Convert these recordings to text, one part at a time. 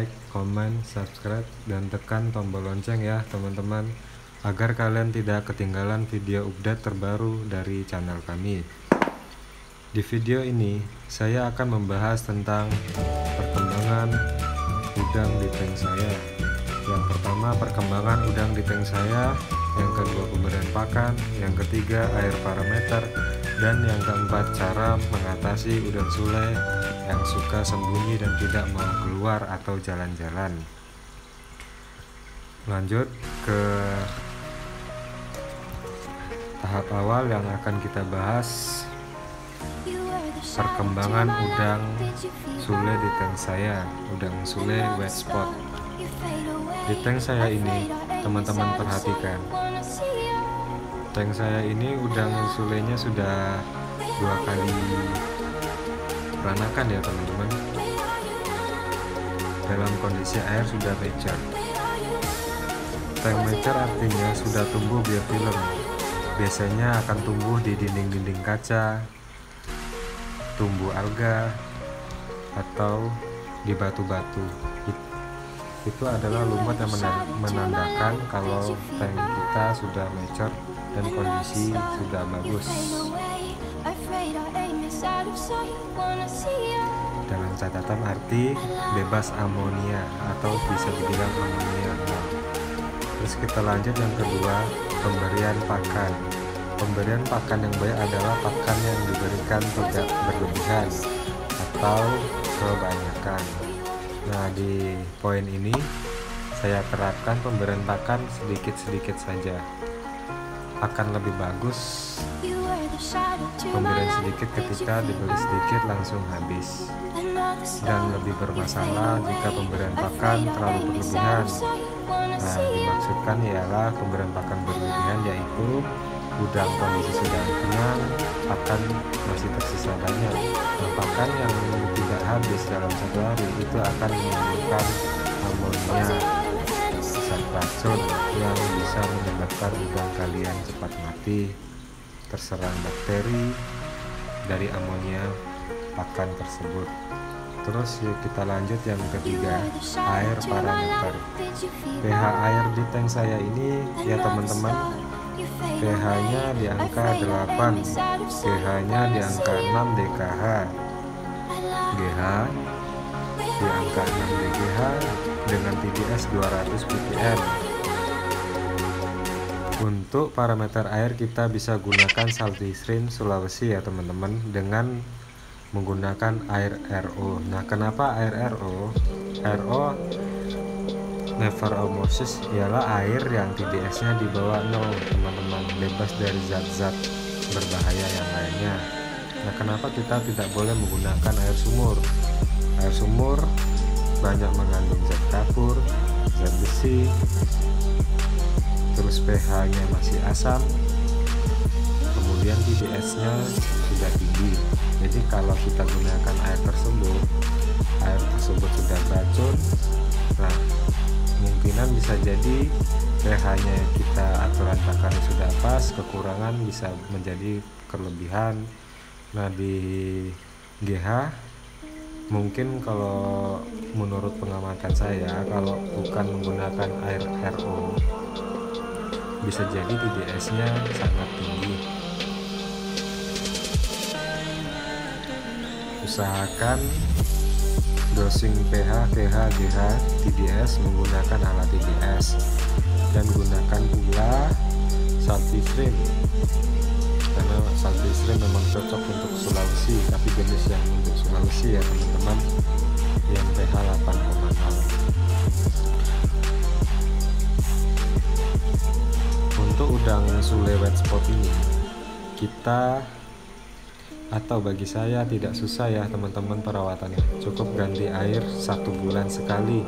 like, comment, subscribe, dan tekan tombol lonceng ya teman-teman, agar kalian tidak ketinggalan video update terbaru dari channel kami. Di video ini saya akan membahas tentang perkembangan udang di tank saya. Yang pertama, perkembangan udang di tank saya. Yang kedua, pemberian pakan. Yang ketiga, air parameter. Dan yang keempat, cara mengatasi udang sule yang suka sembunyi dan tidak mau keluar atau jalan-jalan. Lanjut ke tahap awal yang akan kita bahas, perkembangan udang sule di tank saya, udang sule white spot. Di tank saya ini, teman-teman perhatikan, tank saya ini udang sulenya sudah 2 kali peranakan ya teman-teman, dalam kondisi air sudah mature. Tank mature artinya sudah tumbuh biofilm, biasanya akan tumbuh di dinding-dinding kaca, tumbuh alga, atau di batu-batu. Itu adalah lumut yang menandakan kalau tank kita sudah mature dan kondisi sudah bagus. Dalam catatan arti bebas amonia atau bisa dibilang amonia. Terus kita lanjut yang kedua, pemberian pakan. Pemberian pakan yang baik adalah pakan yang diberikan tidak berlebihan atau kebanyakan. Nah, di poin ini saya terapkan pemberian pakan sedikit-sedikit saja. Akan lebih bagus pemberian sedikit ketika diberi sedikit langsung habis, dan lebih bermasalah jika pemberian pakan terlalu berlebihan. Nah, dimaksudkan ialah pemberian pakan berlebihan yaitu udang kondisi sedang kenyang, pakan masih tersisa banyak. Nah, pakan yang tidak habis dalam 1 hari itu akan menimbulkan amonia, zat racun yang bisa menyebabkan udang kalian cepat mati terserang bakteri dari amonia pakan tersebut. Terus kita lanjut yang ketiga, air parameter. pH air di tank saya ini ya teman-teman, pH-nya di angka 8, pH-nya di angka 6 DKH, GH di angka 6 DGH dengan TDS 200 ppm. Untuk parameter air kita bisa gunakan Saltistream Sulawesi ya teman-teman, dengan menggunakan air RO. Nah, kenapa air RO? RO never osmosis ialah air yang TDS-nya di bawah 0 teman-teman, bebas dari zat-zat berbahaya yang lainnya. Nah, kenapa kita tidak boleh menggunakan air sumur? Air sumur banyak mengandung zat kapur, zat besi, terus pH-nya masih asam, kemudian TDS-nya sudah tinggi. Jadi kalau kita gunakan air tersebut sudah beracun. Nah, kemungkinan bisa jadi pH-nya kita aturan pakan sudah pas, kekurangan bisa menjadi kelebihan. Nah, di GH mungkin kalau menurut pengamatan saya, kalau bukan menggunakan air RO bisa jadi TDS-nya sangat tinggi. Usahakan dosing pH, pH, GH, TDS menggunakan alat TDS, dan gunakan pula Saltistream karena Saltistream memang cocok untuk Sulawesi, tapi jenis yang untuk Sulawesi ya teman-teman, yang pH 8,0. Untuk udang sule white spot ini bagi saya tidak susah ya teman-teman perawatannya. Cukup ganti air 1 bulan sekali,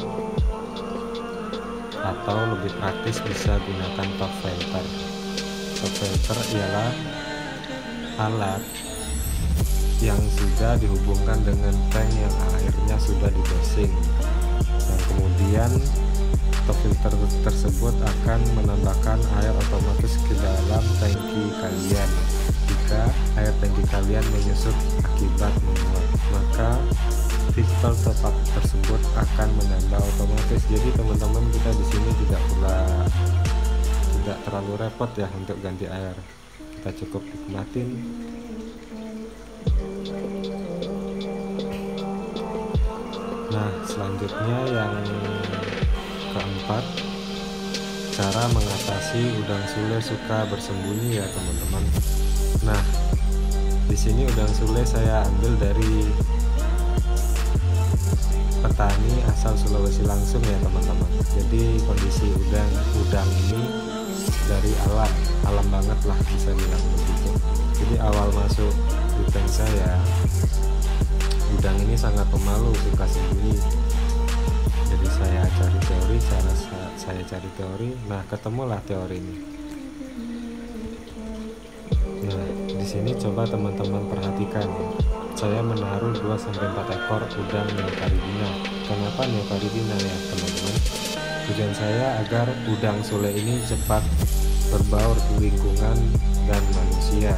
atau lebih praktis bisa gunakan top filter. Top filter ialah alat yang sudah dihubungkan dengan tank yang airnya sudah didosing, dan kemudian top filter tersebut akan menambahkan air otomatis ke dalam tangki kalian. Jika air tangki kalian menyusut akibat menguap, maka filter tepat tersebut akan menanda otomatis. Jadi teman-teman, kita di sini tidak terlalu repot ya untuk ganti air, kita cukup nikmatin. Nah, selanjutnya yang keempat, cara mengatasi udang sule suka bersembunyi ya teman-teman. Nah, di sini udang sule saya ambil dari petani asal Sulawesi langsung ya teman-teman. Jadi kondisi udang ini dari alam banget lah, bisa bilang begitu. Jadi awal masuk di tank saya, udang ini sangat pemalu, suka sembunyi. Jadi saya cari teori, nah ketemulah teori ini. Nah, di sini coba teman-teman perhatikan ya. Saya menaruh 2-4 ekor udang neocaridina. Kenapa neocaridina ya teman-teman? Tujuan saya agar udang sule ini cepat berbaur di lingkungan dan manusia.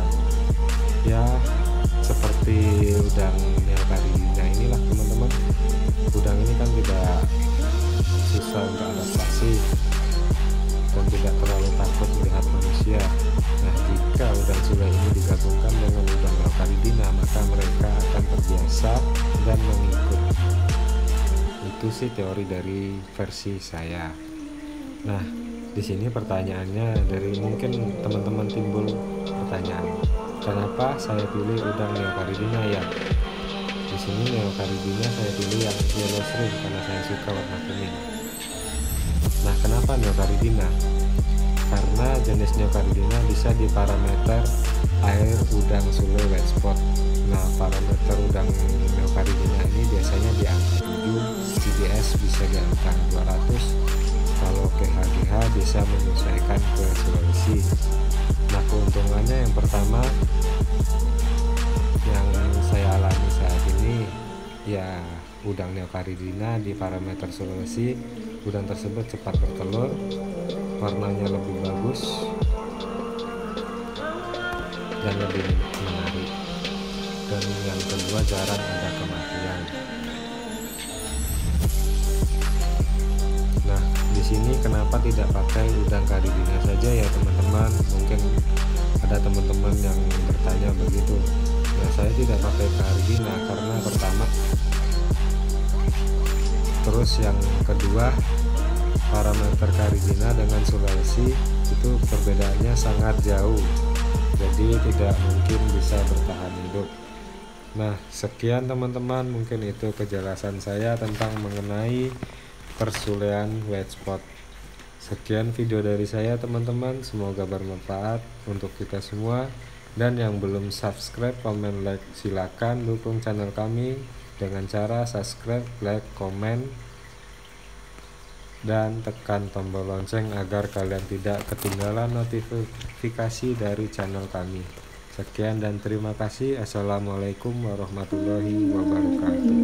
Ya, seperti udang neocaridina inilah teman-teman. Udang ini kan tidak susah untuk adaptasi dan tidak terlalu takut melihat manusia. Nah, jika udang sule ini digabungkan dengan udang neocaridina, maka mereka akan terbiasa dan mengikut. Itu sih teori dari versi saya. Nah, di sini pertanyaannya, dari mungkin teman-teman timbul pertanyaan, kenapa saya pilih udang neocaridina ya? Di sini neocaridina saya pilih yang yellow shrimp karena saya suka warna kuning. Nah, kenapa neocaridina? Karena jenis neocaridina bisa di parameter air udang sule wet spot. Nah, parameter udang neocaridina ini biasanya di angka 7, GDS bisa di angka 200. Kalau KHGH bisa menyesuaikan ke Sulawesi. Nah, keuntungannya yang pertama yang saya alami saat ini ya, udang neocaridina di parameter Sulawesi, udang tersebut cepat bertelur, warnanya lebih bagus dan lebih menarik. Dan yang kedua, jarang ada kematian. Nah, di sini kenapa tidak pakai udang caridina saja ya teman-teman? Mungkin ada teman-teman yang bertanya begitu. Nah, saya tidak pakai caridina karena pertama, terus yang kedua, parameter caridina dengan Sulawesi itu perbedaannya sangat jauh, jadi tidak mungkin bisa bertahan hidup. Nah, sekian teman-teman, mungkin itu kejelasan saya tentang mengenai persulean wet spot. Sekian video dari saya teman-teman, semoga bermanfaat untuk kita semua. Dan yang belum subscribe, komen, like, silakan dukung channel kami dengan cara subscribe, like, komen, dan tekan tombol lonceng agar kalian tidak ketinggalan notifikasi dari channel kami. Sekian dan terima kasih. Assalamualaikum warahmatullahi wabarakatuh.